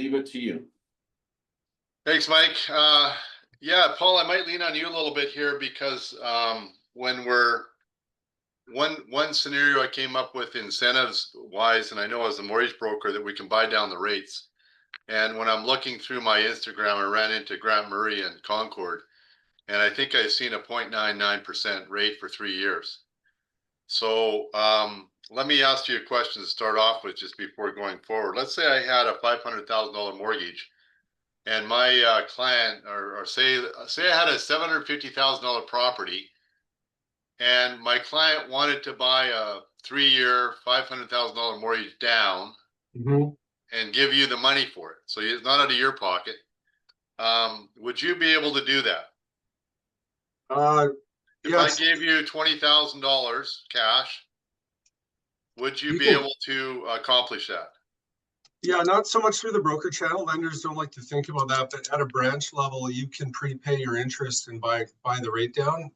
leave it to you. Thanks, Mike. Yeah, Paul, I might lean on you a little bit here because when we're one scenario I came up with incentives wise, and I know as a mortgage broker that we can buy down the rates. And when I'm looking through my Instagram, I ran into Grant Murray and Concord, and I think I've seen a 0.99% rate for 3 years. So let me ask you a question to start off with just before going forward. Let's say I had a $500,000 mortgage, and my client, or say I had a $750,000 property, and my client wanted to buy a 3-year, $500,000 mortgage down and give you the money for it. So it's not out of your pocket. Would you be able to do that? If Yes. I gave you $20,000 cash, would you be able to accomplish that? Yeah, not so much through the broker channel. Lenders don't like to think about that, but at a branch level, you can prepay your interest and buy the rate down.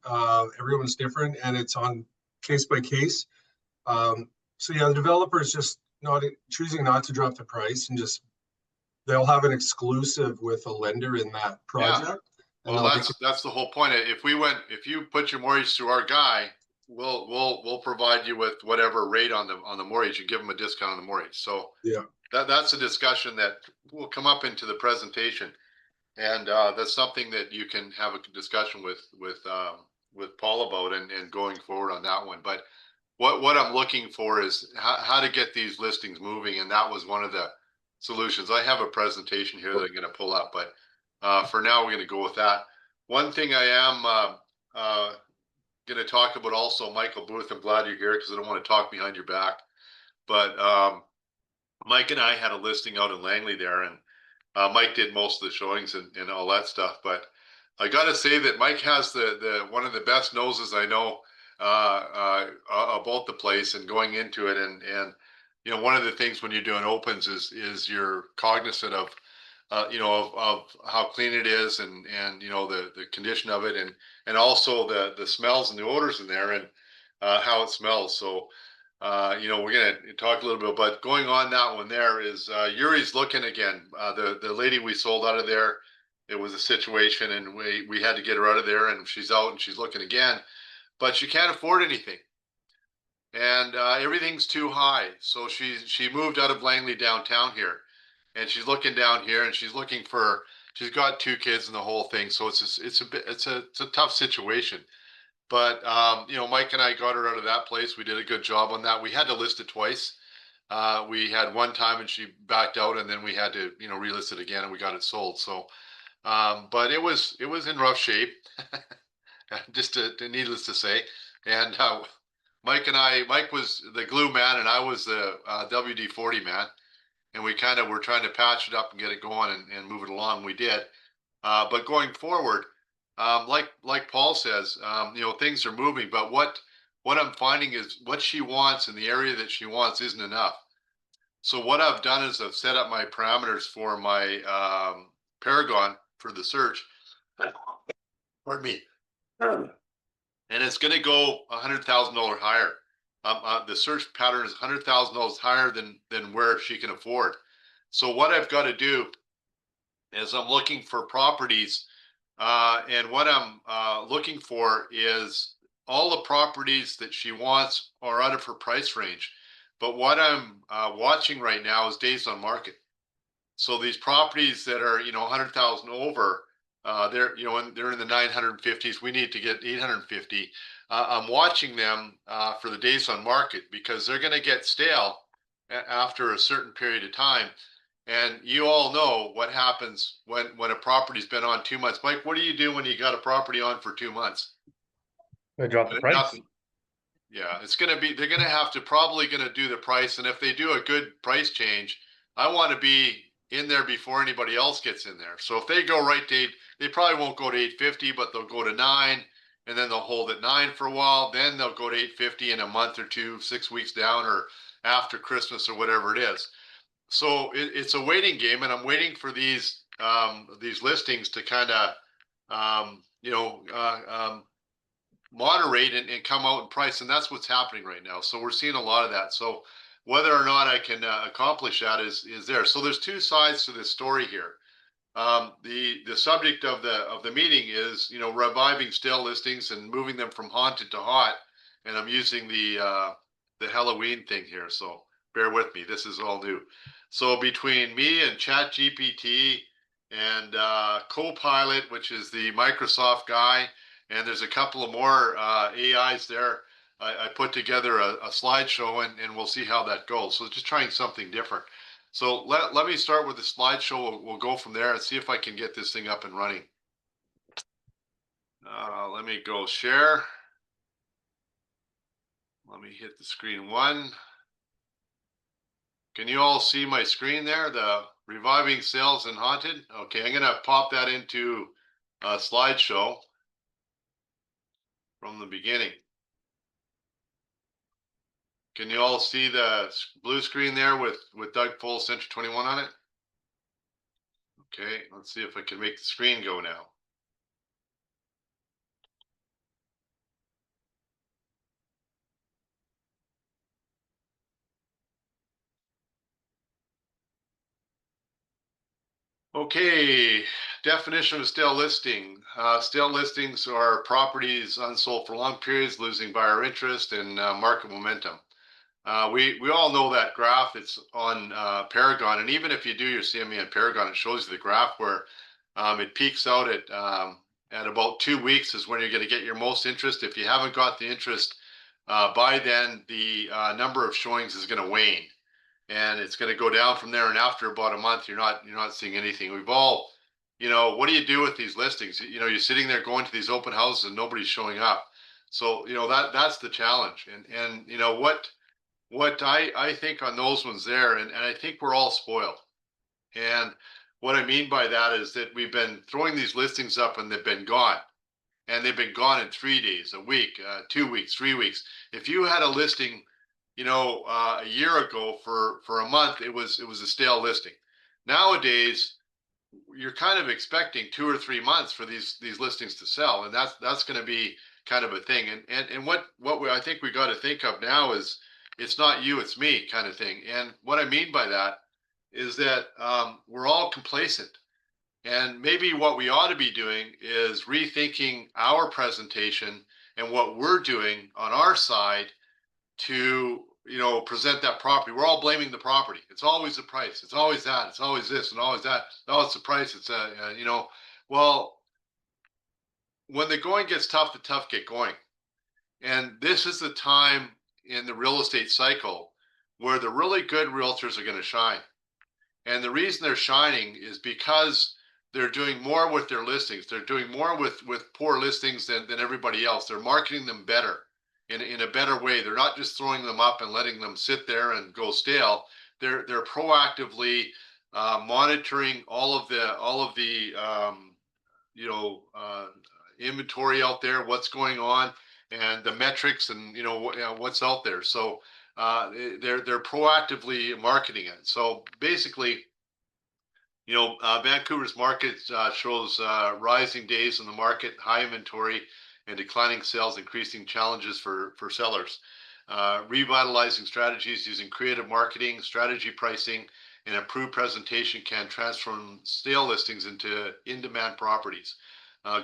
Everyone's different, and it's on case by case. So yeah, the developer is just choosing not to drop the price, and just they'll have an exclusive with a lender in that project. Yeah. Well, that's the whole point. If you put your mortgage through our guy, we'll provide you with whatever rate on the mortgage. You give them a discount on the mortgage. So yeah. That's a discussion that will come up into the presentation, and that's something that you can have a discussion with Paul about and going forward on that one. But what I'm looking for is how to get these listings moving, and that was one of the solutions. I have a presentation here that I'm going to pull up, but for now we're going to go with that. One thing I am going to talk about also, Michael Booth. I'm glad you're here because I don't want to talk behind your back, but. Mike and I had a listing out in Langley there, and Mike did most of the showings and all that stuff. But I got to say that Mike has the one of the best noses I know about the place and going into it. And you know, one of the things when you're doing opens is you're cognizant of you know of how clean it is and you know the condition of it and also the smells and the odors in there and how it smells. So. You know, we're gonna talk a little bit, but going on that one there is Yuri's looking again. The lady we sold out of there, it was a situation, and we had to get her out of there, and she's out and she's looking again, but she can't afford anything, and everything's too high. So she moved out of Langley downtown here, and she's looking down here, and she's looking for. She's got 2 kids and the whole thing, so it's a tough situation. But you know, Mike and I got her out of that place. We did a good job on that. We had to list it twice. We had one time and she backed out, and then we had to, you know, relist it again, and we got it sold. So, but it was in rough shape, just to needless to say. And Mike was the glue man, and I was the WD-40 man, and we kind of were trying to patch it up and get it going and move it along. We did, but going forward. Like Paul says, you know, things are moving, but what I'm finding is what she wants in the area that she wants isn't enough. So what I've done is I've set up my parameters for my Paragon for the search. Pardon me. And it's going to go $100,000 higher. The search pattern is $100,000 higher than where she can afford. So what I've got to do is I'm looking for properties. And what I'm looking for is all the properties that she wants are out of her price range. But what I'm watching right now is days on market. So these properties that are, you know, 100,000 over, they're, you know, they're in the 950s. We need to get 850. I'm watching them for the days on market because they're going to get stale after a certain period of time. And you all know what happens when a property's been on 2 months. Mike, what do you do when you got a property on for 2 months? They drop the price. Nothing. Yeah, it's going to be, they're going to have to probably going to do the price. And if they do a good price change, I want to be in there before anybody else gets in there. So if they go right to 8, they probably won't go to 850, but they'll go to 9, and then they'll hold at 9 for a while. Then they'll go to 850 in a month or 2, 6 weeks down, or after Christmas or whatever it is. So it's a waiting game, and I'm waiting for these listings to kind of you know moderate and come out in price, and that's what's happening right now. So we're seeing a lot of that. So whether or not I can accomplish that is there. So there's two sides to this story here. The subject of the meeting is, you know, reviving stale listings and moving them from haunted to hot. And I'm using the Halloween thing here, so bear with me. This is all new. So between me and ChatGPT and Copilot, which is the Microsoft guy, and there's a couple of more AIs there, I put together a slideshow, and we'll see how that goes. So just trying something different. So let me start with the slideshow. We'll go from there and see if I can get this thing up and running. Let me go share. Let me hit the screen one. Can you all see my screen there? The reviving sales and haunted. Okay, I'm gonna pop that into a slideshow from the beginning. Can you all see the blue screen there with Doug Foulds Century 21 on it? Okay, let's see if I can make the screen go now. Okay, definition of stale listing. Stale listings are properties unsold for long periods, losing buyer interest and market momentum. We all know that graph. It's on Paragon, and even if you do your CME on Paragon, it shows you the graph where it peaks out at about 2 weeks is when you're going to get your most interest. If you haven't got the interest by then, the number of showings is going to wane, and it's going to go down from there. And after about a month, you're not seeing anything. We've all, you know, what do you do with these listings? You know, you're sitting there going to these open houses and nobody's showing up. So, you know, that's the challenge. And you know what I think on those ones there, and I think we're all spoiled. And what I mean by that is that we've been throwing these listings up and they've been gone. And they've been gone in 3 days, a week, 2 weeks, 3 weeks. If you had a listing, you know, a year ago for a month, it was a stale listing. Nowadays, you're kind of expecting 2 or 3 months for these listings to sell, and that's going to be kind of a thing. And I think we got to think of now is it's not you, it's me kind of thing. And what I mean by that is that we're all complacent. And maybe what we ought to be doing is rethinking our presentation and what we're doing on our side to, you know, present that property. We're all blaming the property. It's always the price. It's always that. It's always this and always that. Oh, it's the price. It's you know, well, when the going gets tough, the tough get going. And this is the time in the real estate cycle where the really good realtors are going to shine. And the reason they're shining is because they're doing more with their listings. They're doing more with poor listings than everybody else. They're marketing them better in a better way. They're not just throwing them up and letting them sit there and go stale. They're proactively monitoring all of the you know, inventory out there, what's going on, and the metrics, and you know what's out there. So they're proactively marketing it. So basically, you know, Vancouver's market shows rising days in the market, high inventory, and declining sales, increasing challenges for sellers. Revitalizing strategies using creative marketing, strategy pricing, and improved presentation can transform stale listings into in-demand properties.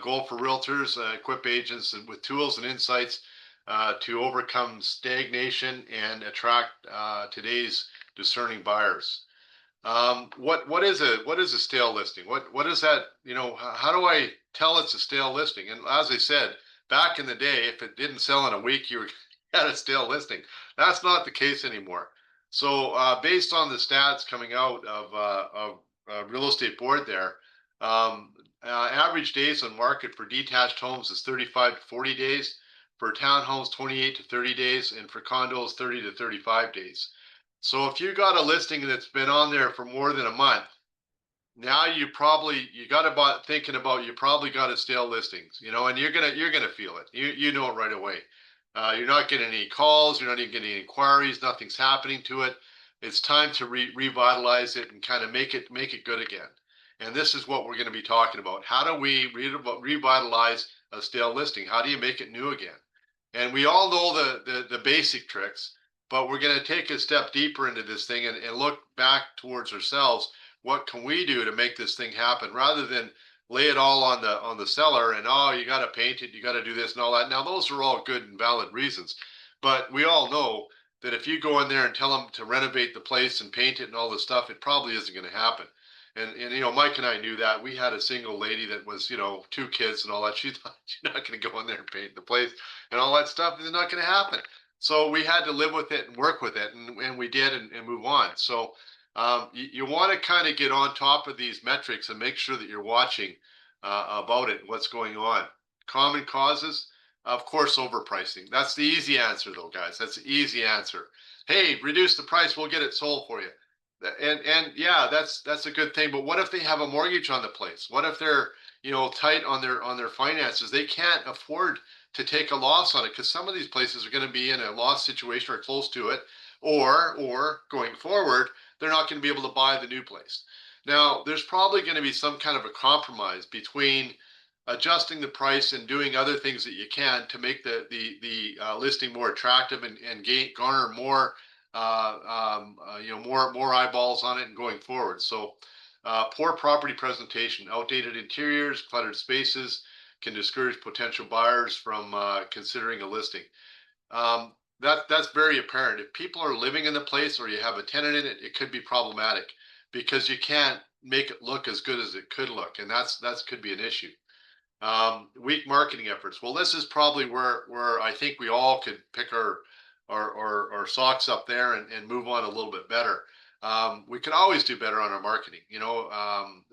Goal for realtors: equip agents with tools and insights to overcome stagnation and attract today's discerning buyers. What is a stale listing? What is that? You know, how do I tell it's a stale listing? And as I said, back in the day, if it didn't sell in a week, you had a stale listing. That's not the case anymore. So based on the stats coming out of real estate board there, average days on market for detached homes is 35 to 40 days, for townhomes 28 to 30 days, and for condos 30 to 35 days. So if you got a listing that's been on there for more than a month, now you got about thinking about, you probably got a stale listings, you know, and you're gonna feel it. You know it right away. You're not getting any calls, you're not even getting any inquiries, nothing's happening to it. It's time to revitalize it and kind of make it good again. And this is what we're going to be talking about. How do we revitalize a stale listing? How do you make it new again? And we all know the basic tricks. but we're going to take a step deeper into this thing and look back towards ourselves. What can we do to make this thing happen rather than lay it all on the seller and, oh, you got to paint it, you got to do this and all that. Now, those are all good and valid reasons, but we all know that if you go in there and tell them to renovate the place and paint it and all this stuff, it probably isn't going to happen. And Mike and I knew that. We had a single lady that was, 2 kids and all that. She thought, you're not going to go in there and paint the place and all that stuff. It's not going to happen. So we had to live with it and work with it, and we did, and move on. So you want to kind of get on top of these metrics and make sure that you're watching about it, what's going on. Common causes, of course, overpricing. That's the easy answer, though, guys. That's the easy answer. Hey, reduce the price, we'll get it sold for you. And yeah, that's a good thing. But what if they have a mortgage on the place? What if they're tight on their finances? They can't afford to take a loss on it because some of these places are going to be in a loss situation or close to it, or going forward, they're not going to be able to buy the new place. Now, there's probably going to be some kind of a compromise between adjusting the price and doing other things that you can to make the listing more attractive and garner more more eyeballs on it and going forward. So poor property presentation, outdated interiors, cluttered spaces can discourage potential buyers from considering a listing. That's very apparent. If people are living in the place or you have a tenant in it, it could be problematic because you can't make it look as good as it could look, and that's could be an issue. Weak marketing efforts. Well, this is probably where I think we all could pick our socks up there and move on a little bit better. We could always do better on our marketing.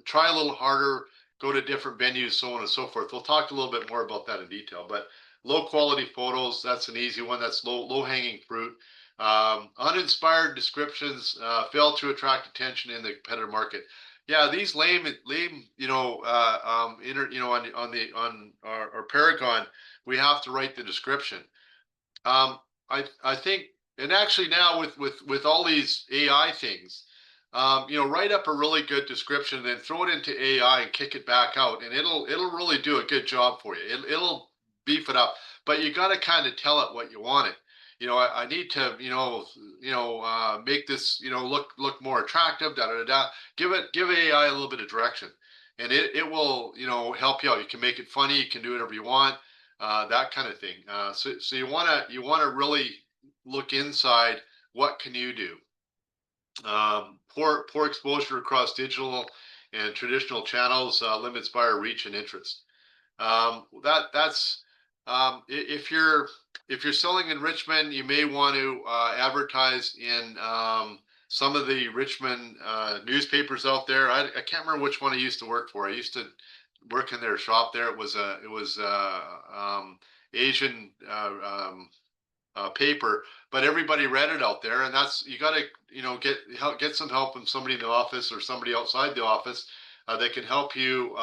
Try a little harder, go to different venues, so on and so forth. We'll talk a little bit more about that in detail. But low quality photos, that's an easy one. That's low hanging fruit. Uninspired descriptions fail to attract attention in the competitive market. Yeah, these lame, on our Paragon, we have to write the description. I think, and actually now with all these AI things, write up a really good description, then throw it into AI and kick it back out, and it'll really do a good job for you. It'll beef it up, but you got to kind of tell it what you want it. I need to, make this, look more attractive. Da da da. Give AI a little bit of direction, and it will, help you out. You can make it funny. You can do whatever you want. That kind of thing. So you wanna really look inside. What can you do? Poor exposure across digital and traditional channels limits buyer reach and interest. That's if you're selling in Richmond, you may want to advertise in some of the Richmond newspapers out there. I can't remember which one I used to work for. I used to work in their shop there. It was Asian paper, but everybody read it out there, and that's, you got to get some help from somebody in the office or somebody outside the office that can help you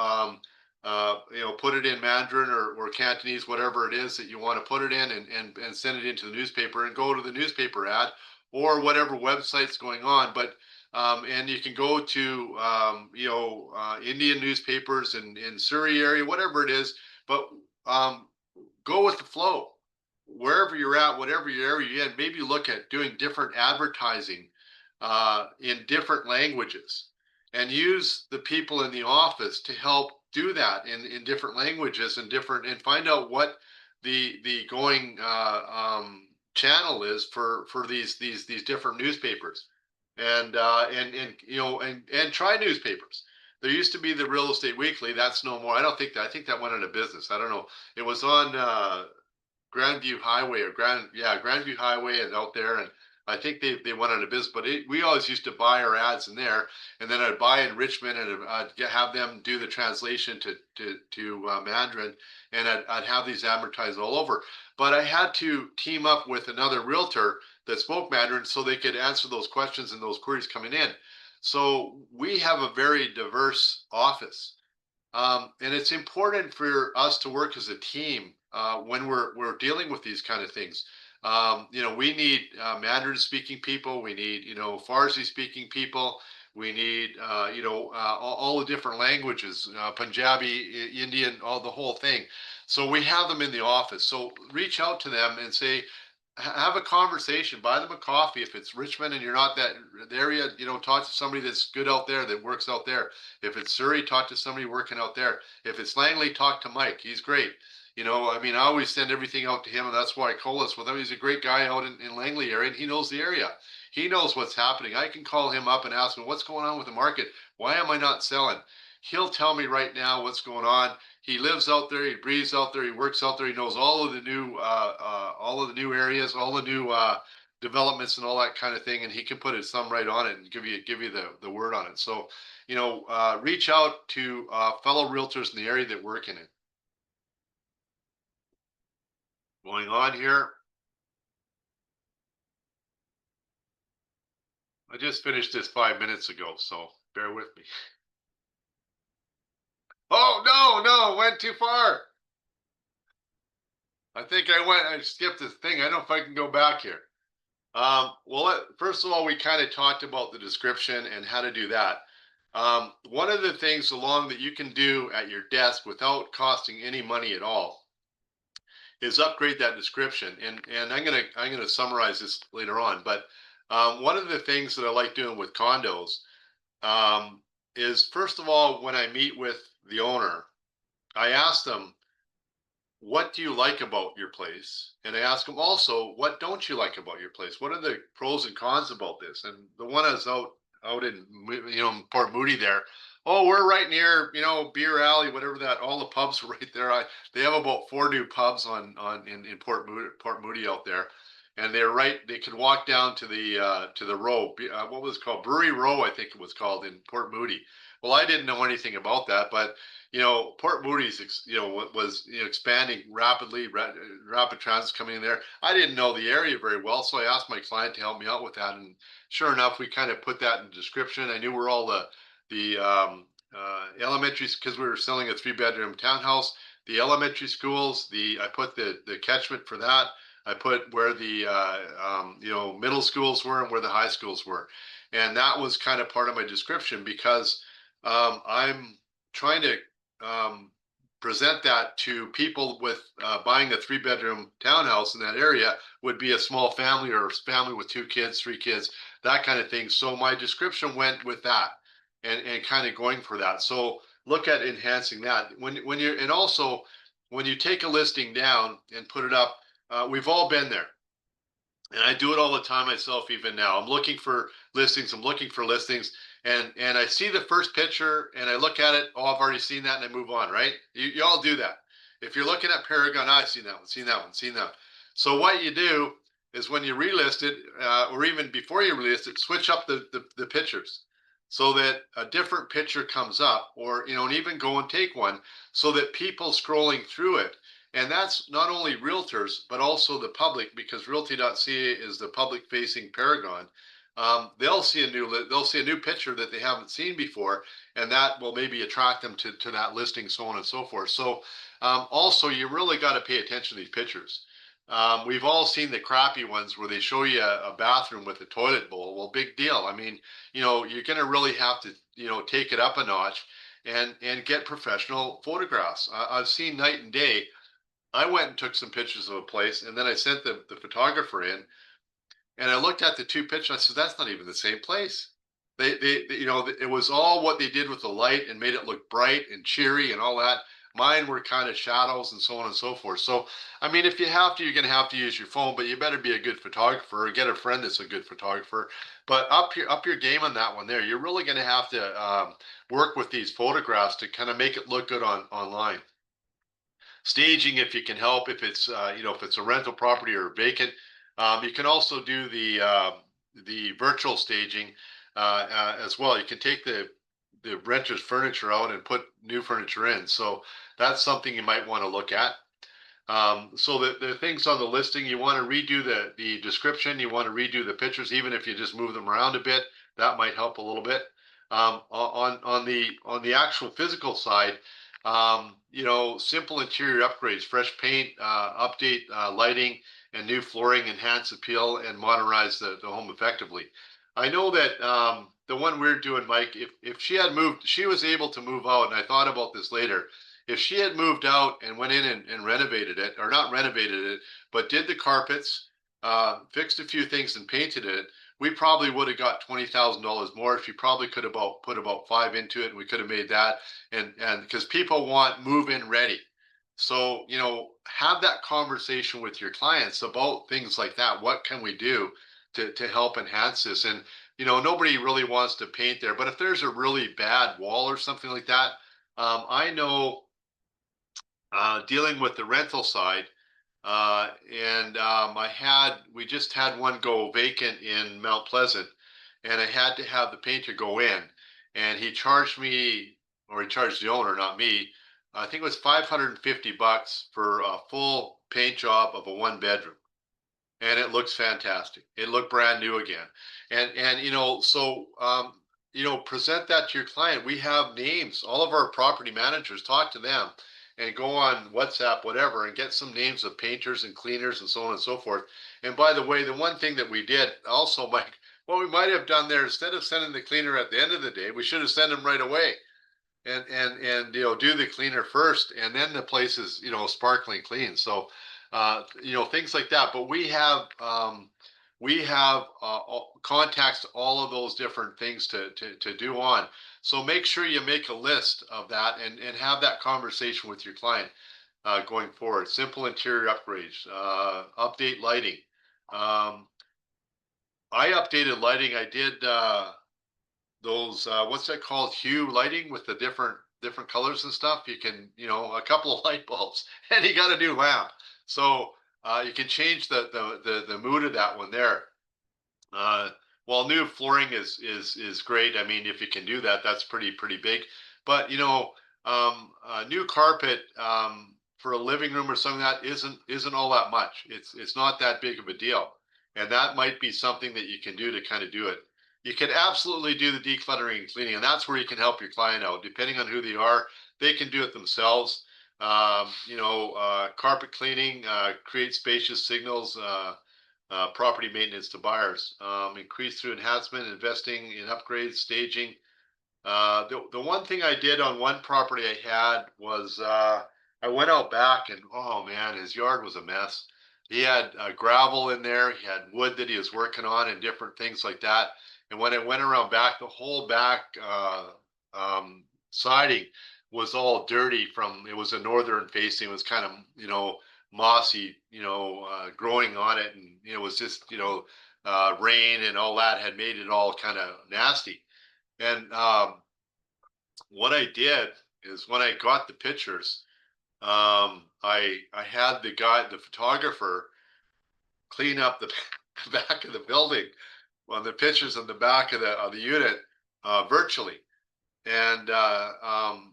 put it in Mandarin or Cantonese, whatever it is that you want to put it in, and send it into the newspaper and go to the newspaper ad or whatever website's going on. But and you can go to Indian newspapers in Surrey area, whatever it is, but go with the flow. Wherever you're at, whatever area you're in, maybe look at doing different advertising in different languages, and use the people in the office to help do that in different languages and find out what the going channel is for these different newspapers, and try newspapers. There used to be the Real Estate Weekly. That's no more. I think that went out of business. I don't know. It was on Grandview Highway Grandview Highway and out there, and I think they went out of business. But we always used to buy our ads in there, and then I'd buy in Richmond, and I'd have them do the translation to Mandarin, and I'd have these advertised all over. But I had to team up with another realtor that spoke Mandarin so they could answer those questions and those queries coming in. So we have a very diverse office, and it's important for us to work as a team when we're dealing with these kind of things. We need Mandarin speaking people. We need, Farsi speaking people. We need, all the different languages, Punjabi, Indian, all the whole thing. So we have them in the office. So reach out to them and say, have a conversation, buy them a coffee. If it's Richmond and you're not that the area, talk to somebody that's good out there that works out there. If it's Surrey, talk to somebody working out there. If it's Langley, talk to Mike. He's great. I mean, I always send everything out to him, and that's why I coalesce with him. He's a great guy out in Langley area, and he knows the area. He knows what's happening. I can call him up and ask him what's going on with the market. Why am I not selling? He'll tell me right now what's going on. He lives out there. He breathes out there. He works out there. He knows all of the new areas, all the new developments, and all that kind of thing. And he can put his thumb right on it and give you the word on it. So, reach out to fellow realtors in the area that work in it. Going on here. I just finished this 5 minutes ago, so bear with me. Oh, no, went too far. I think I skipped this thing. I don't know if I can go back here. First of all, we kind of talked about the description and how to do that. One of the things along that you can do at your desk without costing any money at all is upgrade that description. And I'm gonna summarize this later on. But one of the things that I like doing with condos is, first of all, when I meet with the owner, I ask them, what do you like about your place? And I ask them also, what don't you like about your place? What are the pros and cons about this? And the one is out in Port Moody there. Oh, we're right near Beer Alley, whatever that. All the pubs are right there. They have about 4 new pubs in Port Moody out there, and they're right. They could walk down to the row. What was it called? Brewery Row, I think it was called, in Port Moody. Well, I didn't know anything about that, but Port Moody's, was expanding rapidly, rapid transit coming in there. I didn't know the area very well, so I asked my client to help me out with that. And sure enough, we kind of put that in the description. I knew where all the elementaries, because we were selling a 3-bedroom townhouse, the elementary schools, I put the catchment for that. I put where the middle schools were and where the high schools were, and that was kind of part of my description, because I'm trying to present that to people with buying a 3-bedroom townhouse in that area would be a small family, or a family with 2 kids, 3 kids, that kind of thing. So my description went with that, and kind of going for that. So look at enhancing that and also when you take a listing down and put it up, we've all been there. And I do it all the time myself, even now. I'm looking for listings. And I see the first picture and I look at it. Oh, I've already seen that, and I move on, right? You all do that. If you're looking at Paragon, I've seen that one, seen that one, seen that one. So what you do is, when you relist it, or even before you relist it, switch up the pictures so that a different picture comes up, or, and even go and take one so that people scrolling through it, and that's not only realtors, but also the public, because realty.ca is the public facing Paragon. They'll see a new picture that they haven't seen before, and that will maybe attract them to that listing, so on and so forth. So also, you really got to pay attention to these pictures. We've all seen the crappy ones where they show you a bathroom with a toilet bowl. Well, big deal. I mean, you're going to really have to, take it up a notch and get professional photographs. I've seen night and day. I went and took some pictures of a place, and then I sent the photographer in, and I looked at the 2 pictures. I said, that's not even the same place. It was all what they did with the light and made it look bright and cheery and all that. Mine were kind of shadows and so on and so forth. So, I mean, if you have to, you're going to have to use your phone, but you better be a good photographer, or get a friend that's a good photographer. But up your game on that one there. You're really going to have to work with these photographs to kind of make it look good online. Staging, if you can help, if it's if it's a rental property or vacant, you can also do the virtual staging as well. You can take the renter's furniture out and put new furniture in. So that's something you might want to look at. So the things on the listing, you want to redo the description, you want to redo the pictures, even if you just move them around a bit, that might help a little bit. On the actual physical side, simple interior upgrades, fresh paint, update lighting, and new flooring enhance appeal and modernize the home effectively. I know that the one we're doing, Mike, if she had moved, she was able to move out, and I thought about this later. If she had moved out and went in and renovated it, or not renovated it, but did the carpets, fixed a few things and painted it, we probably would have got $20,000 more. She probably could have put about 5 into it, and we could have made that. And because people want move-in ready, so have that conversation with your clients about things like that. What can we do to help enhance this? And nobody really wants to paint there, but if there's a really bad wall or something like that, I know dealing with the rental side. And we just had one go vacant in Mount Pleasant, and I had to have the painter go in, and he charged me, or he charged the owner, not me. I think it was $550 for a full paint job of a 1 bedroom, and it looks fantastic. It looked brand new again, and present that to your client. We have names. All of our property managers, talk to them, and go on WhatsApp, whatever, and get some names of painters and cleaners and so on and so forth. And by the way, the one thing that we did also, Mike, what we might have done there, instead of sending the cleaner at the end of the day, we should have sent him right away, and do the cleaner first, and then the place is sparkling clean. So things like that. But we have contacts to all of those different things to do on. So make sure you make a list of that, and have that conversation with your client going forward. Simple interior upgrades, update lighting. I updated lighting. I did those what's that called, hue lighting, with the different colors and stuff. You can a couple of light bulbs, and you got a new lamp. So you can change the mood of that one there. uh well, new flooring is great. I mean, if you can do that, that's pretty big. But new carpet for a living room or something, that isn't all that much. It's not that big of a deal, and that might be something that you can do to kind of do it. You can absolutely do the decluttering and cleaning, and that's where you can help your client out. Depending on who they are, they can do it themselves. Carpet cleaning, create spacious signals. Property maintenance to buyers, increase through enhancement, investing in upgrades, staging. The one thing I did on one property I had was I went out back, and oh man, his yard was a mess. He had gravel in there. He had wood that he was working on and different things like that. And when I went around back, the whole back siding was all dirty from, it was a northern facing. It was kind of, mossy, growing on it. And it was just, rain and all that had made it all kind of nasty. And what I did is, when I got the pictures, I had the photographer, clean up the back of the building on the pictures on the back of the unit virtually, and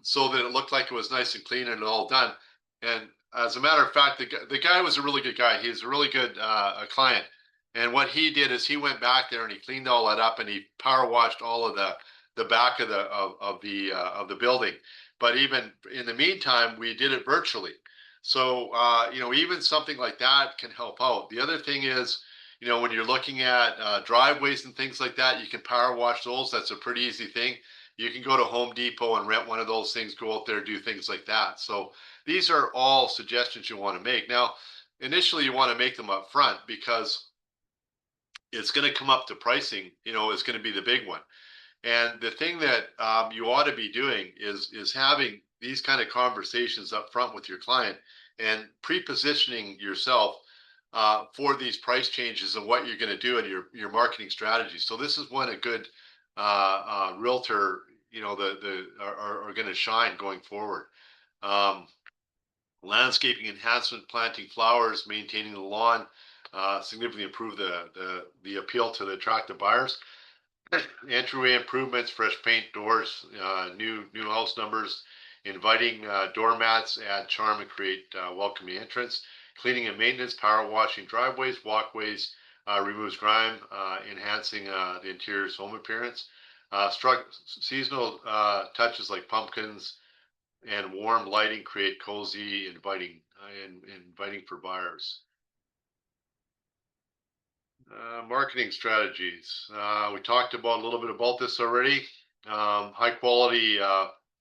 so that it looked like it was nice and clean and all done. And as a matter of fact, the guy was a really good guy. He's a really good client. And what he did is, he went back there and he cleaned all that up, and he power washed all of the back of the building. But even in the meantime, we did it virtually. So even something like that can help out. The other thing is, when you're looking at driveways and things like that, you can power wash those. That's a pretty easy thing. You can go to Home Depot and rent one of those things, go out there, do things like that. So these are all suggestions you want to make. Now, initially, you want to make them up front, because it's going to come up to pricing, is going to be the big one. And the thing that you ought to be doing is having these kind of conversations up front with your client, and pre-positioning yourself for these price changes and what you're going to do in your marketing strategy. So this is when a good realtor, are going to shine going forward. Um, Landscaping enhancement, planting flowers, maintaining the lawn, significantly improve the appeal to the attractive buyers. Entryway improvements, fresh paint, doors, new house numbers, inviting doormats, add charm and create welcoming entrance. Cleaning and maintenance, power washing driveways, walkways, removes grime, enhancing the interior's home appearance. Seasonal touches like pumpkins and warm lighting create cozy, inviting for buyers. Marketing strategies. We talked about a little bit about this already. High quality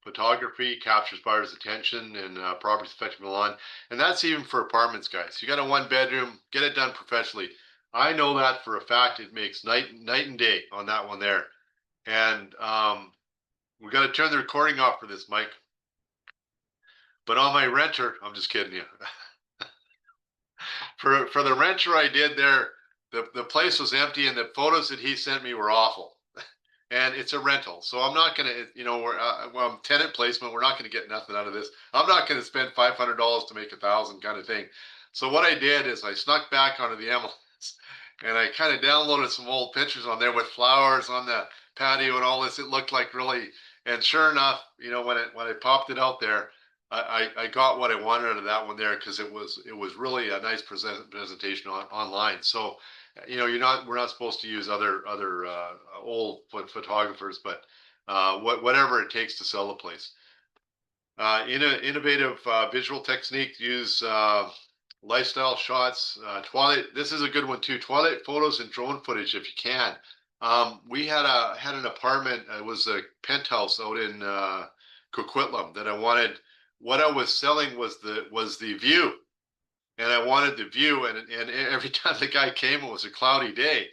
photography captures buyers' attention, and properties affecting the lawn. And that's even for apartments, guys. You got a 1 bedroom, get it done professionally. I know that for a fact. It makes night and day on that one there. And we got to turn the recording off for this, Mike. But on my renter, I'm just kidding you. For the renter I did there, the place was empty, and the photos that he sent me were awful. And it's a rental, so I'm not gonna, well, tenant placement. We're not gonna get nothing out of this. I'm not gonna spend $500 to make 1,000 kind of thing. So what I did is I snuck back onto the MLS, and I kind of downloaded some old pictures on there with flowers on the patio and all this. It looked like really, and sure enough, when I popped it out there, I got what I wanted out of that one there, because it was really a nice presentation online. So we're not supposed to use other old photographers, but whatever it takes to sell the place. Innovative visual technique, use lifestyle shots, twilight. This is a good one too. Twilight photos and drone footage if you can. We had an apartment. It was a penthouse out in Coquitlam that I wanted. What I was selling was the view, and I wanted the view. And every time the guy came, it was a cloudy day,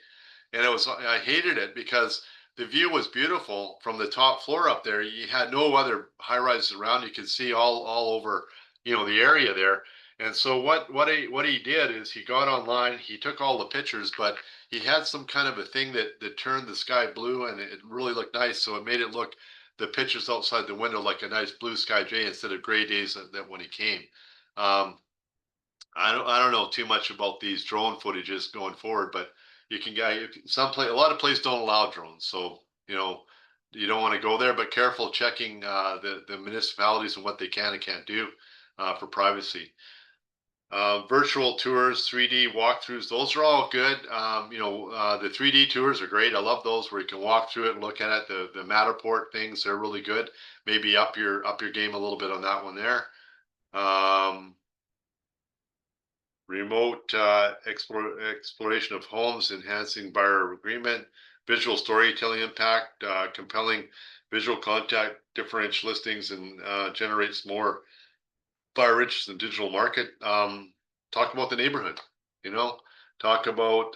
and I hated it because the view was beautiful from the top floor up there. You had no other high rises around. You could see all over, the area there. And so what he did is he got online, he took all the pictures, but he had some kind of a thing that turned the sky blue, and it really looked nice. So it made it look, the pictures outside the window, like a nice blue sky day instead of gray days that when he came. I don't know too much about these drone footages going forward, but you can get a lot of places don't allow drones, so you don't want to go there. But careful checking the municipalities and what they can and can't do for privacy. Virtual tours, 3D walkthroughs, those are all good. The 3D tours are great. I love those where you can walk through it and look at it. The Matterport things, they're really good. Maybe up your game a little bit on that one there. Remote exploration of homes, enhancing buyer agreement, visual storytelling impact, compelling visual contact, differential listings, and generates more buyer interest in digital market. Talk about the neighborhood, talk about,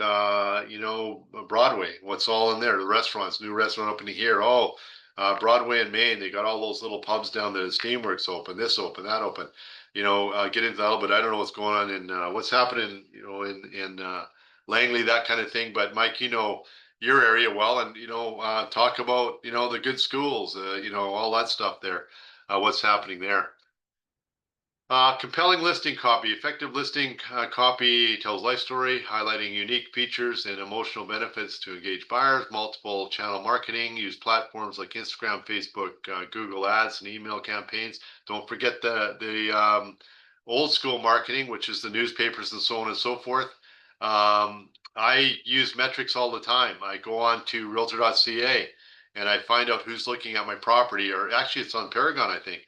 Broadway, what's all in there, the restaurants, new restaurant opening here. Oh, Broadway in Maine, they got all those little pubs down there. Steamworks open, this open, that open. Get into that a little bit. I don't know what's going on in what's happening, in Langley, that kind of thing. But Mike, your area well, and talk about the good schools, all that stuff there. What's happening there? Compelling listing copy. Effective listing copy tells life story, highlighting unique features and emotional benefits to engage buyers. Multiple channel marketing. Use platforms like Instagram, Facebook, Google Ads, and email campaigns. Don't forget the old school marketing, which is the newspapers and so on and so forth. I use metrics all the time. I go on to realtor.ca and I find out who's looking at my property, or actually it's on Paragon, I think,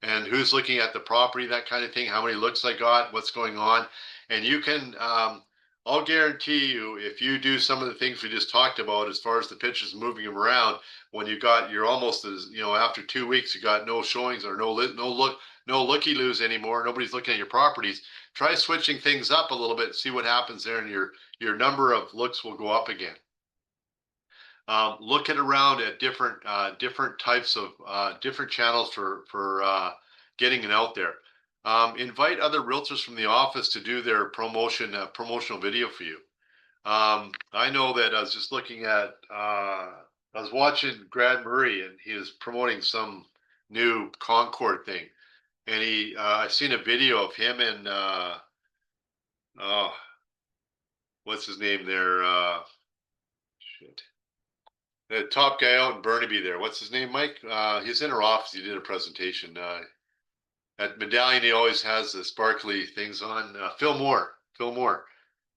and who's looking at the property, that kind of thing, how many looks I got, what's going on. And you can, I'll guarantee you, if you do some of the things we just talked about, as far as the pictures, moving them around, when you're almost as, after 2 weeks, you got no showings or no looky-loos anymore. Nobody's looking at your properties. Try switching things up a little bit, see what happens there, and your number of looks will go up again. Looking around at different types of different channels for getting it out there. Invite other realtors from the office to do their promotional video for you. I know that I was just looking at I was watching Grad Murray, and he was promoting some new Concord thing, and I seen a video of him and oh, what's his name there? Shit. The top guy out in Burnaby there. What's his name, Mike? He's in our office. He did a presentation. At Medallion, he always has the sparkly things on. Phil Moore.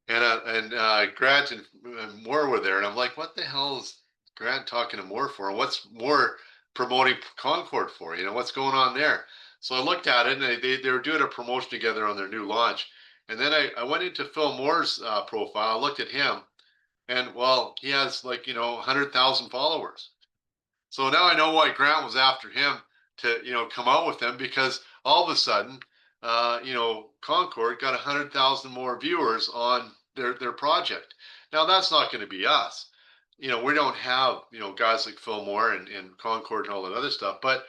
And Grant and Moore were there. And I'm like, what the hell is Grant talking to Moore for? And what's Moore promoting Concord for? What's going on there? So I looked at it, and they were doing a promotion together on their new launch. And then I went into Phil Moore's profile. I looked at him. And well, he has 100,000 followers. So now I know why Grant was after him to, come out with them, because all of a sudden, Concord got 100,000 more viewers on their project. Now that's not going to be us. We don't have, guys like Phil Moore and Concord and all that other stuff, but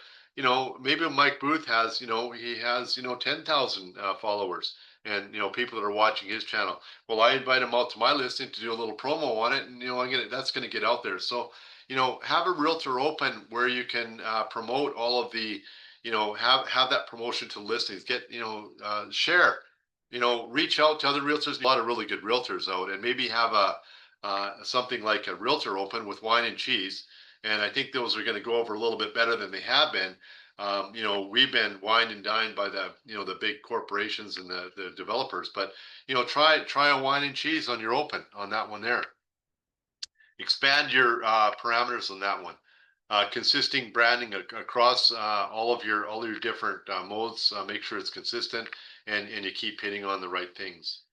maybe Mike Booth has, he has, 10,000 followers and, people that are watching his channel. Well, I invite him out to my listing to do a little promo on it, and, that's going to get out there. So, have a realtor open where you can promote all of the, have that promotion to listings, get, share, reach out to other realtors, a lot of really good realtors out, and maybe have something like a realtor open with wine and cheese. And I think those are going to go over a little bit better than they have been. We've been wined and dined by the big corporations and the developers, but, try a wine and cheese on your open on that one there. Expand your parameters on that one. Consistent branding across all of your different modes. Make sure it's consistent and you keep hitting on the right things.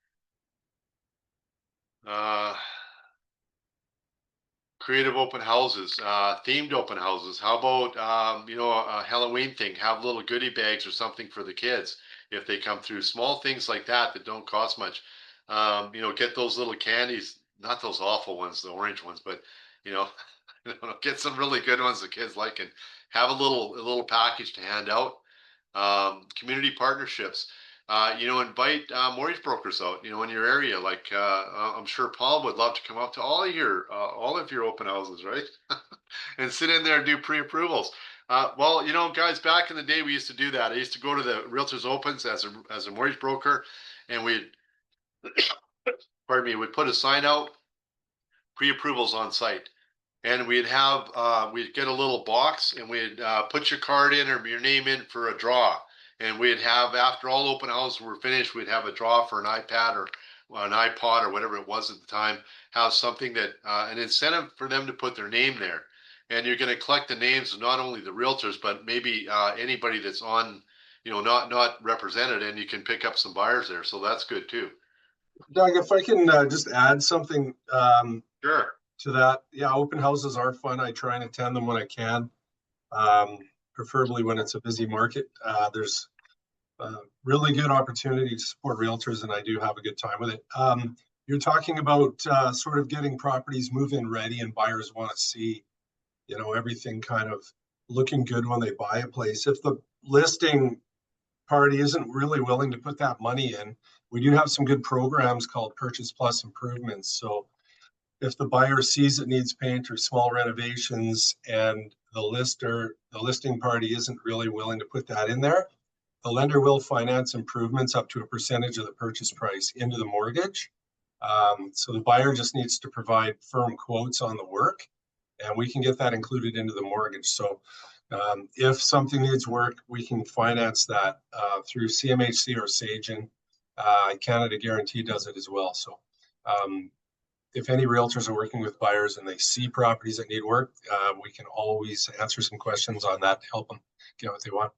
Creative open houses, themed open houses. How about a Halloween thing? Have little goodie bags or something for the kids if they come through. Small things like that don't cost much. Get those little candies, not those awful ones, the orange ones, but get some really good ones the kids like, and have a little package to hand out. Community partnerships. Invite mortgage brokers out, in your area. Like I'm sure Paul would love to come up to all of your open houses, right? And sit in there and do pre-approvals. Well, guys, back in the day, we used to do that. I used to go to the realtors opens as a mortgage broker, and we'd, pardon me, we'd put a sign out, pre-approvals on site. And we'd get a little box, and we'd put your card in or your name in for a draw. And we'd have, after all open houses were finished, we'd have a draw for an iPad or an iPod or whatever it was at the time, have something that, an incentive for them to put their name there. And you're going to collect the names of not only the realtors, but maybe anybody that's on, not represented, and you can pick up some buyers there. So that's good too. Doug, if I can just add something Sure. to that. Yeah, open houses are fun. I try and attend them when I can, preferably when it's a busy market. There's really good opportunity to support realtors, and I do have a good time with it. You're talking about sort of getting properties move-in ready, and buyers want to see, everything kind of looking good when they buy a place. If the listing party isn't really willing to put that money in, we do have some good programs called Purchase Plus Improvements. So if the buyer sees it needs paint or small renovations, and the listing party isn't really willing to put that in there, the lender will finance improvements up to a percentage of the purchase price into the mortgage. So the buyer just needs to provide firm quotes on the work, and we can get that included into the mortgage. So if something needs work, we can finance that through CMHC or Sagen. Canada Guarantee does it as well. So if any realtors are working with buyers and they see properties that need work, we can always answer some questions on that to help them get what they want.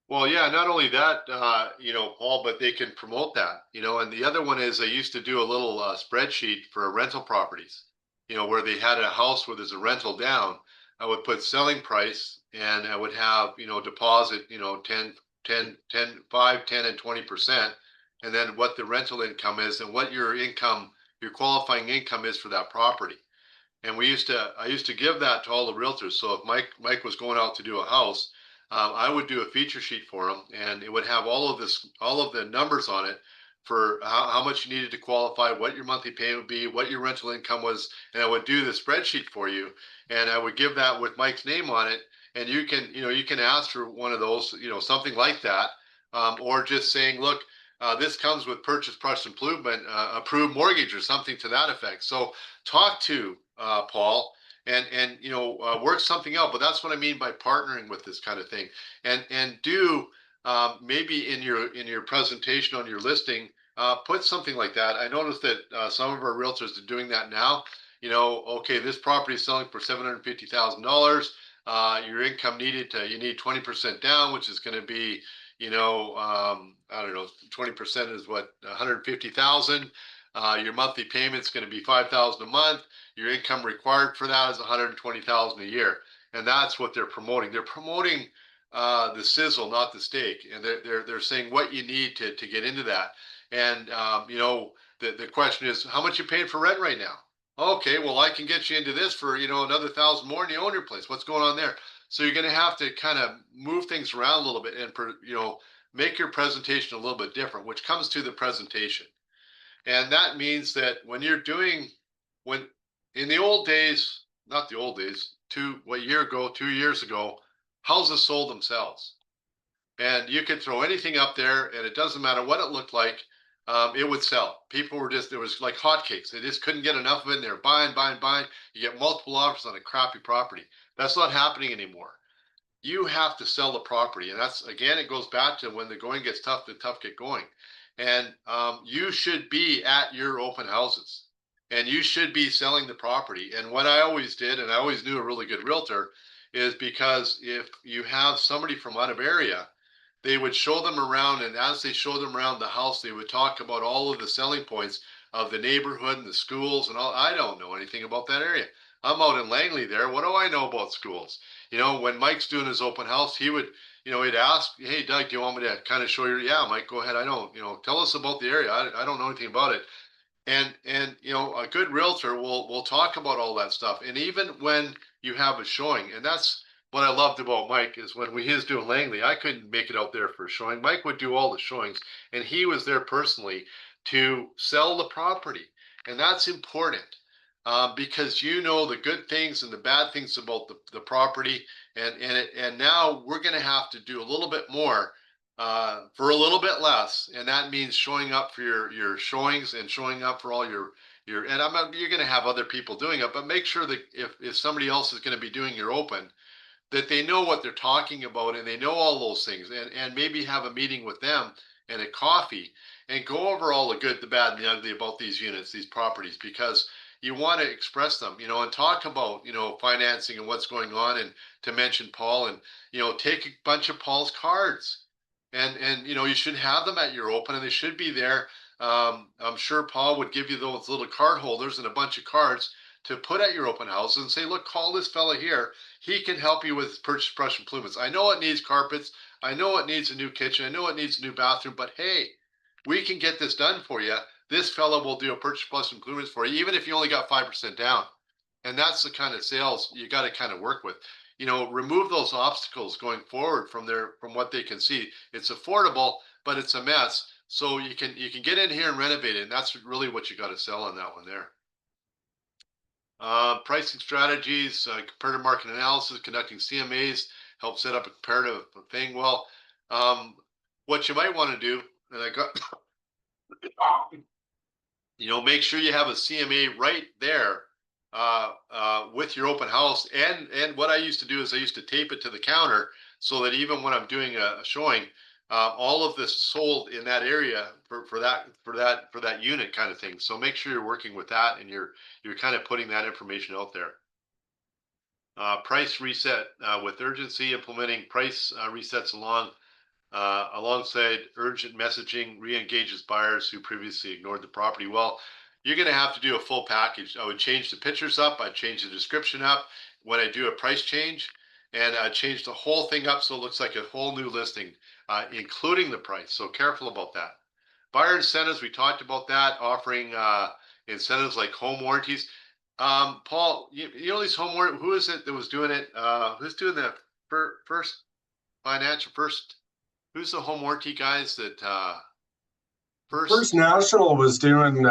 Well, yeah, not only that, Paul, but they can promote that, and the other one is I used to do a little spreadsheet for rental properties, where they had a house where there's a rental down. I would put selling price, and I would have, deposit, 5, 10, and 20%, and then what the rental income is and what your qualifying income is for that property. And I used to give that to all the realtors. So if Mike was going out to do a house, I would do a feature sheet for him, and it would have all of the numbers on it for how much you needed to qualify, what your monthly payment would be, what your rental income was, and I would do the spreadsheet for you, and I would give that with Mike's name on it, and you can ask for one of those, something like that, or just saying, look, this comes with purchase price improvement, approved mortgage or something to that effect. So talk to Paul and work something out. But that's what I mean by partnering with this kind of thing, and do maybe in your presentation on your listing, put something like that. I noticed that some of our realtors are doing that now. Okay, this property is selling for $750,000. Your income you need 20% down, which is going to be, I don't know, 20% is what, 150,000. Your monthly payment's going to be 5,000 a month. Your income required for that is 120,000 a year, and that's what they're promoting. They're promoting the sizzle, not the steak, and they're saying what you need to get into that. And the question is, how much you paying for rent right now? Okay, well, I can get you into this for, another 1,000 more and you own your place. What's going on there? So you're going to have to kind of move things around a little bit and, make your presentation a little bit different, which comes to the presentation. And that means that when in the old days, not the old days, 2 years ago, houses sold themselves. And you could throw anything up there and it doesn't matter what it looked like. It would sell. People were there was like hotcakes. They just couldn't get enough of it. And they're buying, buying, buying. You get multiple offers on a crappy property. That's not happening anymore. You have to sell the property. And that's, again, it goes back to when the going gets tough, the tough get going. And you should be at your open houses and you should be selling the property. And what I always did, and I always knew a really good realtor, is because if you have somebody from out of area, they would show them around, and as they showed them around the house, they would talk about all of the selling points of the neighborhood and the schools and all. I don't know anything about that area. I'm out in Langley there. What do I know about schools? When Mike's doing his open house, he would, he'd ask, "Hey, Doug, do you want me to kind of show you?" "Yeah, Mike, go ahead. I don't, tell us about the area. I don't know anything about it." And a good realtor will talk about all that stuff. And even when you have a showing, and that's what I loved about Mike, is when he was doing Langley, I couldn't make it out there for a showing. Mike would do all the showings, and he was there personally to sell the property. And that's important, because the good things and the bad things about the property. And now we're going to have to do a little bit more for a little bit less, and that means showing up for your showings and showing up for all your. And you're going to have other people doing it, but make sure that if somebody else is going to be doing your open, that they know what they're talking about and they know all those things, and maybe have a meeting with them and a coffee and go over all the good, the bad, and the ugly about these units, these properties, because you want to express them, and talk about, financing and what's going on, and to mention Paul, and, take a bunch of Paul's cards, and you should have them at your open, and they should be there. I'm sure Paul would give you those little card holders and a bunch of cards to put at your open house and say, "Look, call this fella here. He can help you with purchase brush improvements. I know it needs carpets. I know it needs a new kitchen. I know it needs a new bathroom, but hey, we can get this done for you. This fella will do a purchase plus improvements for you, even if you only got 5% down." And that's the kind of sales you got to kind of work with. Remove those obstacles going forward from what they can see. It's affordable, but it's a mess. So you can get in here and renovate it. And that's really what you got to sell on that one there. Pricing strategies, comparative market analysis, conducting CMAs, help set up a comparative thing. Well, what you might want to do, and I got, make sure you have a CMA right there with your open house. And what I used to do is I used to tape it to the counter so that even when I'm doing a showing, all of this sold in that area for that unit kind of thing. So make sure you're working with that and you're kind of putting that information out there. Price reset with urgency, implementing price resets alongside urgent messaging re-engages buyers who previously ignored the property. Well, you're going to have to do a full package. I would change the pictures up. I'd change the description up when I do a price change, and I'd change the whole thing up so it looks like a whole new listing, including the price. So careful about that. Buyer incentives, we talked about that, offering incentives like home warranties. Paul, you know these home warranties, who is it that was doing it? Who's doing the first financial first? Who's the home warranty guys that First National was doing,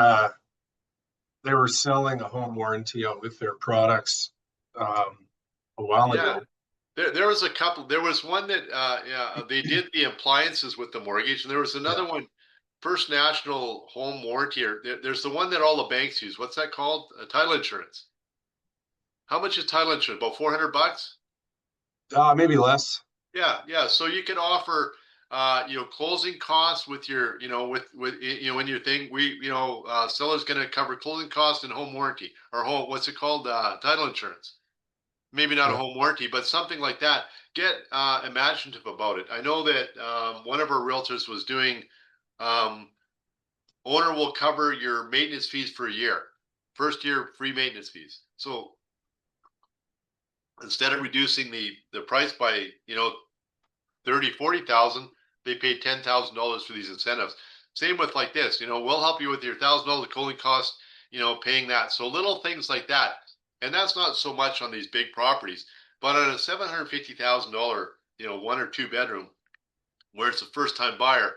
they were selling a home warranty out with their products a while ago. There was a couple. There was one that they did the appliances with the mortgage, and there was another one, First National Home Warranty. Or there's the one that all the banks use. What's that called? Title insurance. How much is title insurance? About $400? Maybe less. Yeah. So you can offer, closing costs with your, in your thing. Seller's going to cover closing costs and home warranty, or what's it called? Title insurance. Maybe not a home warranty, but something like that. Get imaginative about it. I know that one of our realtors was doing, owner will cover your maintenance fees for a year. First year free maintenance fees. So instead of reducing the price by 30,000, 40,000, they paid $10,000 for these incentives. Same with like this, we'll help you with your $1,000 cooling cost, paying that. So little things like that. And that's not so much on these big properties, but on a $750,000, 1 or 2 bedroom, where it's a first time buyer,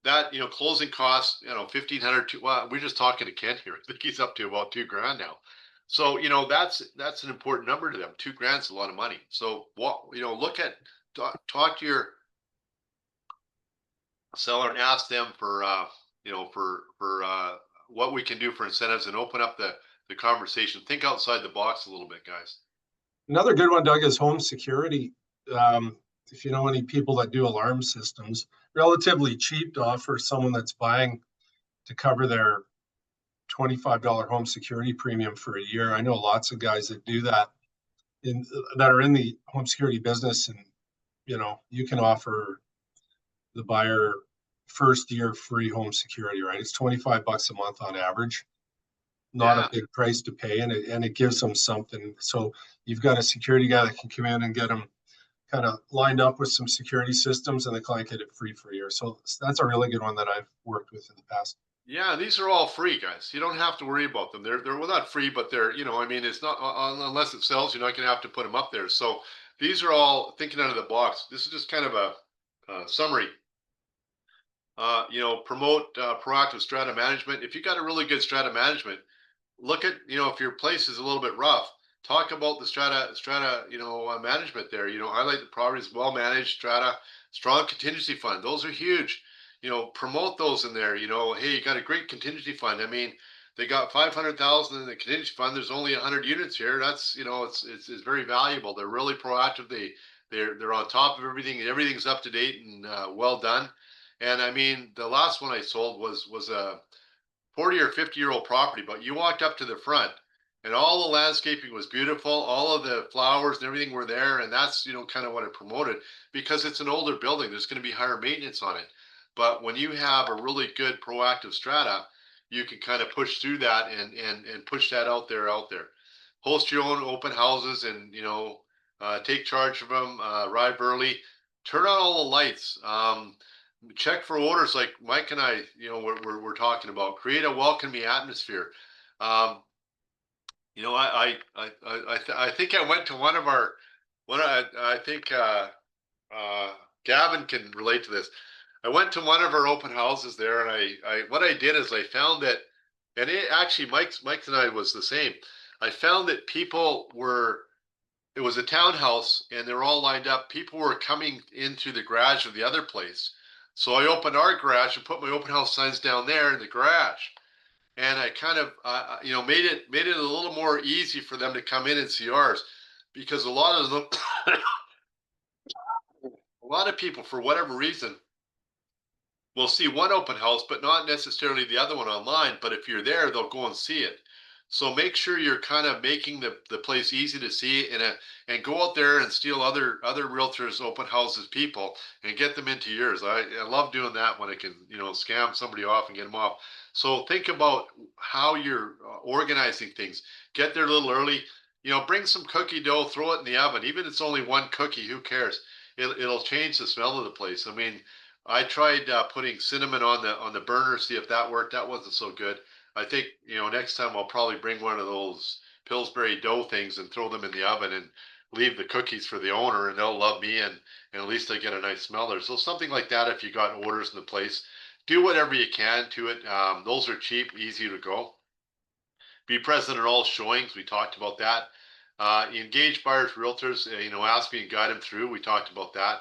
that, closing costs, 1,500 to, well, we're just talking to Kent here. I think he's up to about 2 grand now. So, that's an important number to them. 2 grand's a lot of money. So what, look at, talk to your seller and ask them for, what we can do for incentives, and open up the conversation. Think outside the box a little bit, guys. Another good one, Doug, is home security. If you know any people that do alarm systems, relatively cheap to offer someone that's buying to cover their $25 home security premium for a year. I know lots of guys that do that that are in the home security business, and you can offer the buyer first year free home security, right? It's $25 a month on average. Not Yeah. a big price to pay, and it gives them something. So you've got a security guy that can come in and get them kind of lined up with some security systems, and the client get it free for a year. So that's a really good one that I've worked with in the past. Yeah, these are all free, guys. You don't have to worry about them. They're well, not free, but they're, I mean, it's not, unless it sells, you're not going to have to put them up there. So these are all thinking out of the box. This is just kind of a summary. Promote proactive strata management. If you got a really good strata management, look at, if your place is a little bit rough, talk about the strata management there. Highlight the properties well managed, strata, strong contingency fund. Those are huge. Promote those in there. Hey, you got a great contingency fund. I mean, they got 500,000 in the contingency fund. There's only 100 units here. That's, it's very valuable. They're really proactive. They're on top of everything. Everything's up to date and well done. And I mean, the last one I sold was a 40 or 50-year-old property, but you walked up to the front and all the landscaping was beautiful. All of the flowers and everything were there. And that's, kind of what I promoted, because it's an older building. There's going to be higher maintenance on it. But when you have a really good proactive strata, you can kind of push through that and push that out there. Host your own open houses, and, take charge of them, arrive early, turn on all the lights. Check for orders, like Mike and I, we're talking about. Create a welcoming atmosphere. Um, I think I went to one of our I think Gavin can relate to this. I went to one of our open houses there, and I what I did is I found that, and it actually Mike and I was the same. I found that people were it was a townhouse and they're all lined up. People were coming into the garage of the other place. So I opened our garage and put my open house signs down there in the garage. And I kind of, made it a little more easy for them to come in and see ours, because a lot of them, a lot of people, for whatever reason, will see one open house, but not necessarily the other one online. But if you're there, they'll go and see it. So make sure you're kind of making the place easy to see, and go out there and steal other realtors' open houses people and get them into yours. I love doing that when I can, scam somebody off and get them off. So think about how you're organizing things. Get there a little early. Bring some cookie dough, throw it in the oven. Even if it's only one cookie, who cares? It'll change the smell of the place. I mean, I tried putting cinnamon on the burner, see if that worked. That wasn't so good. I think, next time I'll probably bring one of those Pillsbury dough things and throw them in the oven and leave the cookies for the owner, and they'll love me, and at least I get a nice smell there. So something like that, if you got orders in the place, do whatever you can to it. Those are cheap, easy to go. Be present at all showings. We talked about that. Engage buyers, realtors, ask me and guide them through. We talked about that.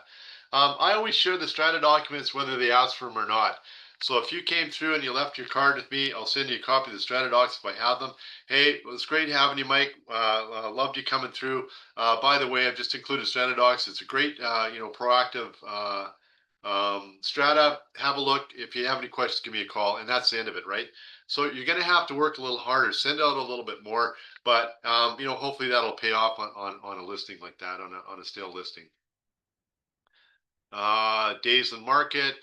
I always share the strata documents whether they ask for them or not. So if you came through and you left your card with me, I'll send you a copy of the strata docs if I have them. Hey, it was great having you, Mike. Loved you coming through. By the way, I've just included strata docs. It's a great, proactive strata. Have a look. If you have any questions, give me a call. And that's the end of it, right? So you're going to have to work a little harder, send out a little bit more, but hopefully that'll pay off on a listing like that, on a stale listing. Days in market.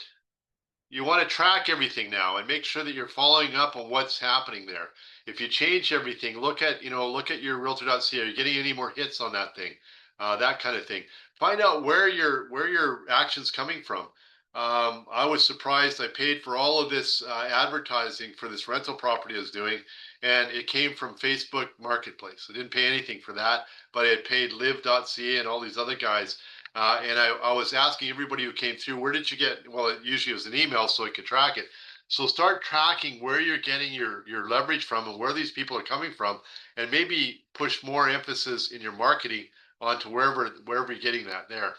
You want to track everything now and make sure that you're following up on what's happening there. If you change everything, look at your realtor.ca. Are you getting any more hits on that thing? That kind of thing. Find out where your action's coming from. I was surprised. I paid for all of this advertising for this rental property I was doing, and it came from Facebook Marketplace. I didn't pay anything for that, but I had paid live.ca and all these other guys. And I was asking everybody who came through, where did you get? Well, it usually was an email so I could track it. So start tracking where you're getting your leverage from and where these people are coming from, and maybe push more emphasis in your marketing onto wherever you're getting that there.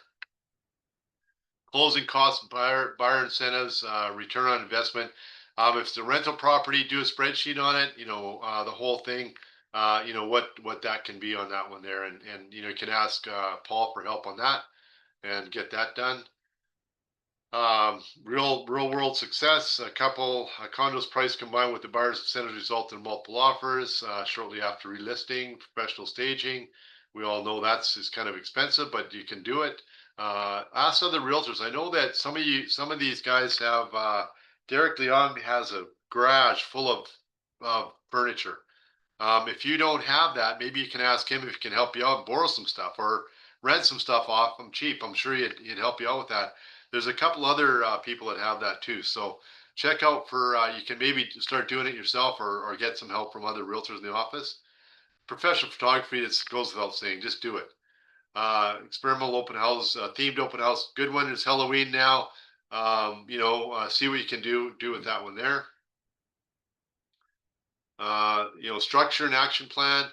Closing costs, buyer incentives, return on investment. If it's a rental property, do a spreadsheet on it. The whole thing. What that can be on that one there, and you can ask Paul for help on that and get that done. Real world success. A condos price combined with the buyer's incentives result in multiple offers shortly after relisting. Professional staging. We all know is kind of expensive, but you can do it. Ask other realtors. I know that some of these guys have. Derek Leon has a garage full of furniture. If you don't have that, maybe you can ask him if he can help you out and borrow some stuff or rent some stuff off him cheap. I'm sure he'd help you out with that. There's a couple other people that have that too. So check out for you can maybe start doing it yourself or get some help from other realtors in the office. Professional photography, it goes without saying, just do it. Experimental open house, themed open house. Good one is Halloween now. See what you can do with that one there. Structure and action plan,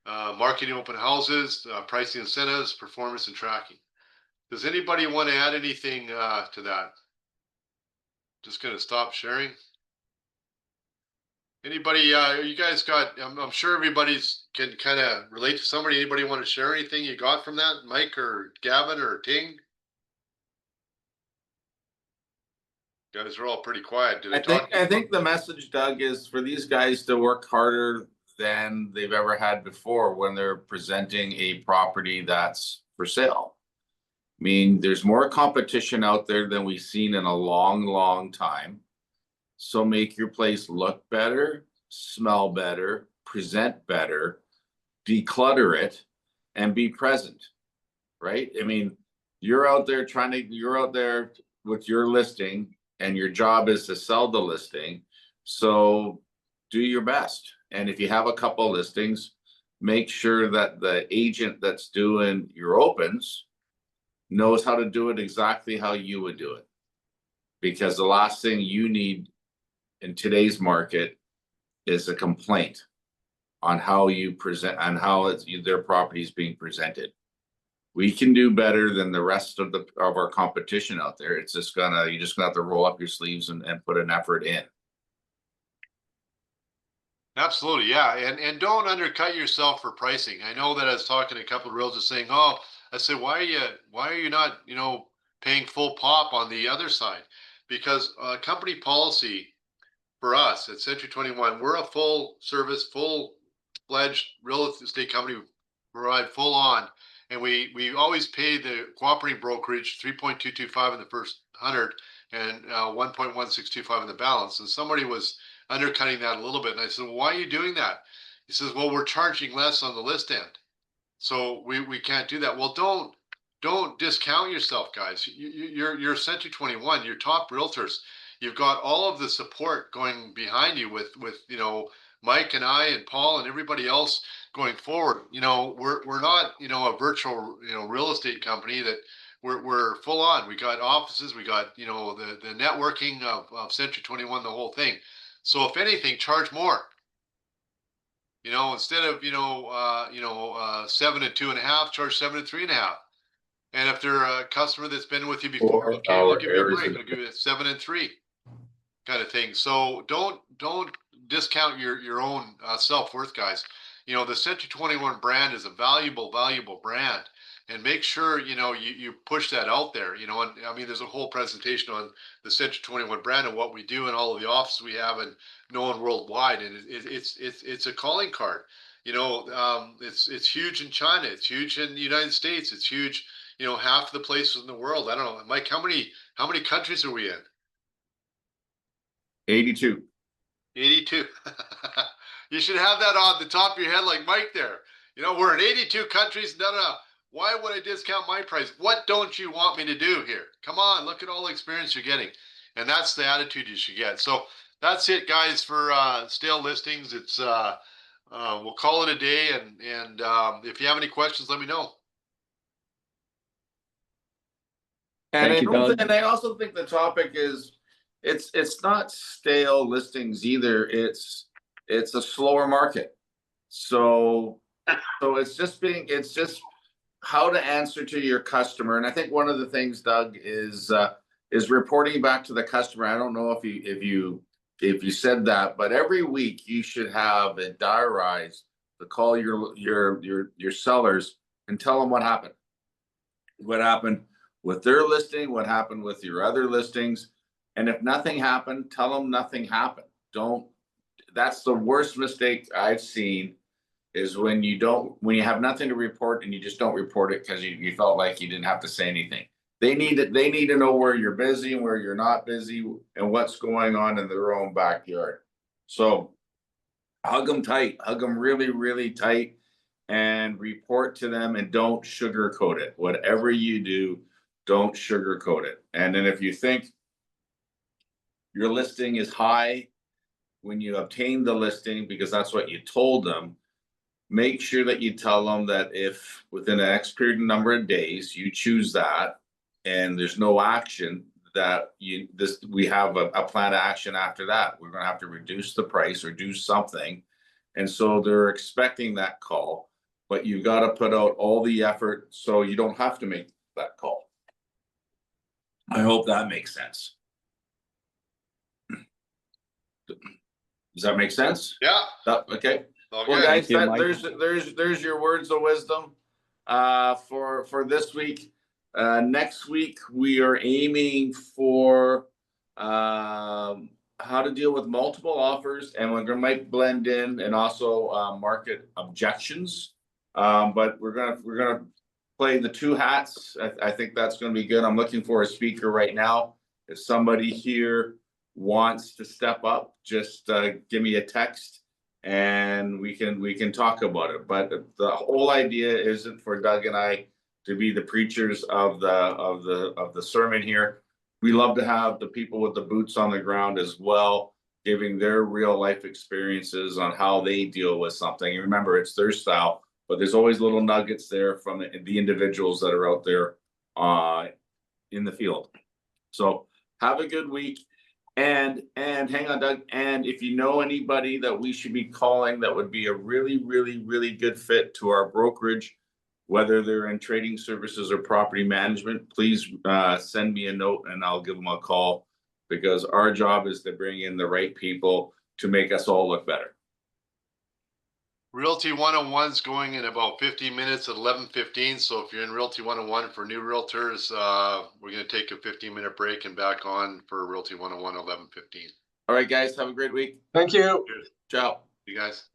marketing open houses, pricing incentives, performance and tracking. Does anybody want to add anything to that? Just going to stop sharing. Anybody, you guys got, I'm sure everybody's can kind of relate to somebody. Anybody want to share anything you got from that? Mike or Gavin or Ting? You guys are all pretty quiet. Did I think the message, Doug, is for these guys to work harder than they've ever had before when they're presenting a property that's for sale. I mean, there's more competition out there than we've seen in a long time. So make your place look better, smell better, present better, declutter it, and be present, right? I mean, you're out there with your listing, and your job is to sell the listing. So do your best. And if you have a couple listings, make sure that the agent that's doing your opens knows how to do it exactly how you would do it. Because the last thing you need in today's market is a complaint on how you present, on how their property is being presented. We can do better than the rest of our competition out there. It's just you're just gonna have to roll up your sleeves and put an effort in. Absolutely, yeah, and don't undercut yourself for pricing. I know that I was talking to a couple of realtors saying, "Oh," I said, "Why are you not paying full pop on the other side?" Because company policy for us at Century 21, we're a full service, full fledged real estate company. We provide full on, and we always pay the cooperating brokerage 3.225 in the first 100 and 1.1625 in the balance. And somebody was undercutting that a little bit, and I said, well, "Why are you doing that?" He says, "Well, we're charging less on the list end, so we can't do that." Well, don't discount yourself, guys. You're Century 21, you're top realtors. You've got all of the support going behind you with Mike and I and Paul and everybody else going forward. We're not a virtual real estate company. That we're full on. We got offices. We got the networking of Century 21, the whole thing. So if anything, charge more. Instead of 7 and 2.5, charge 7 and 3.5. And if they're a customer that's been with you before, okay, we'll give you a break. We'll give you 7 and 3 kind of thing. So don't discount your own self-worth, guys. The Century 21 brand is a valuable brand, and make sure you push that out there. And I mean, there's a whole presentation on the Century 21 brand and what we do and all of the offices we have and known worldwide, and it's a calling card. It's huge in China, it's huge in the United States, it's huge half the places in the world. I don't know, Mike, how many countries are we in? 82. 82. You should have that on the top of your head like Mike there. We're in 82 countries. No. Why would I discount my price? What don't you want me to do here? Come on, look at all the experience you're getting. And that's the attitude you should get. So that's it, guys, for stale listings. It's we'll call it a day, and if you have any questions, let me know. And Thank you, Doug. and I also think the topic is, it's not stale listings either. It's a slower market. So it's just how to answer to your customer. And I think one of the things, Doug, is reporting back to the customer. I don't know if you said that, but every week you should have it diarized to call your sellers and tell them what happened. What happened with their listing, what happened with your other listings. And if nothing happened, tell them nothing happened. That's the worst mistake I've seen, is when you have nothing to report and you just don't report it because you felt like you didn't have to say anything. They need to know where you're busy and where you're not busy and what's going on in their own backyard. So hug them tight, hug them really, really tight, and report to them, and don't sugarcoat it. Whatever you do, don't sugarcoat it. And then if you think your listing is high when you obtain the listing, because that's what you told them, make sure that you tell them that if within an X period number of days you choose that and there's no action, that we have a plan of action after that. We're going to have to reduce the price or do something. And so they're expecting that call, but you've got to put out all the effort so you don't have to make that call. I hope that makes sense. Does that make sense? Yeah. Okay. Okay. Well, guys, Thank you, Mike. there's your words of wisdom for this week. Next week we are aiming for how to deal with multiple offers, and we're might blend in and also market objections. But we're gonna play the two hats. I think that's gonna be good. I'm looking for a speaker right now. If somebody here wants to step up, just give me a text and we can talk about it. But the whole idea isn't for Doug and I to be the preachers of the sermon here. We love to have the people with the boots on the ground as well, giving their real life experiences on how they deal with something. And remember, it's their style, but there's always little nuggets there from the individuals that are out there in the field. So have a good week. And hang on, Doug. And if you know anybody that we should be calling that would be a really, really, really good fit to our brokerage, whether they're in trading services or property management, please send me a note and I'll give them a call, because our job is to bring in the right people to make us all look better. Realty 101 is going in about 15 minutes at 11:15. So if you're in Realty 101 for new realtors, we're going to take a 15-minute break and back on for Realty 101 11:15. All right, guys, have a great week. Thank you. Ciao. You guys.